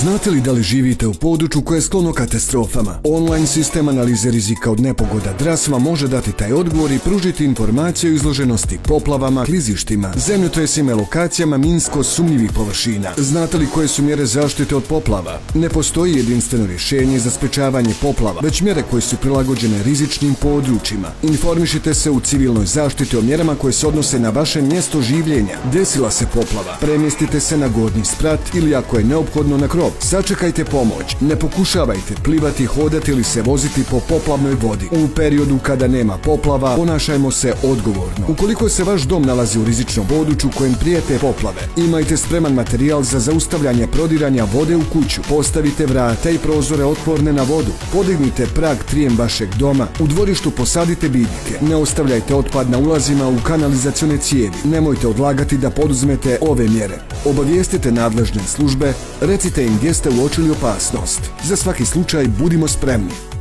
Znate li da li živite u području koje je sklono katastrofama? Online sistem analize rizika od nepogoda DRAS vam može dati taj odgovor i pružiti informaciju o izloženosti poplavama, klizištima, zemljotresima i lokacijama minsko sumnjivih površina. Znate li koje su mjere zaštite od poplava? Ne postoji jedinstveno rješenje za sprečavanje poplava, već mjere koje su prilagođene rizičnim područjima. Informišite se u civilnoj zaštiti o mjerama koje se odnose na vaše mjesto življenja. Desila se poplava, premjestite se na gornji sprat ili ako je neophodno na krov. Sačekajte pomoć. Ne pokušavajte plivati, hodati ili se voziti po poplavnoj vodi. U periodu kada nema poplava, ponašajmo se odgovorno. Ukoliko se vaš dom nalazi u rizičnom području kojem prijete poplave, imajte spreman materijal za zaustavljanje prodiranja vode u kuću. Postavite vrata i prozore otporne na vodu. Podignite prag trijem vašeg doma. U dvorištu posadite biljke. Ne ostavljajte otpad na ulazima u kanalizacione cijevi. Nemojte odlagati da poduzmete ove mjere. Obavijestite nadležne službe, recite im gdje ste uočili opasnost. Za svaki slučaj budimo spremni.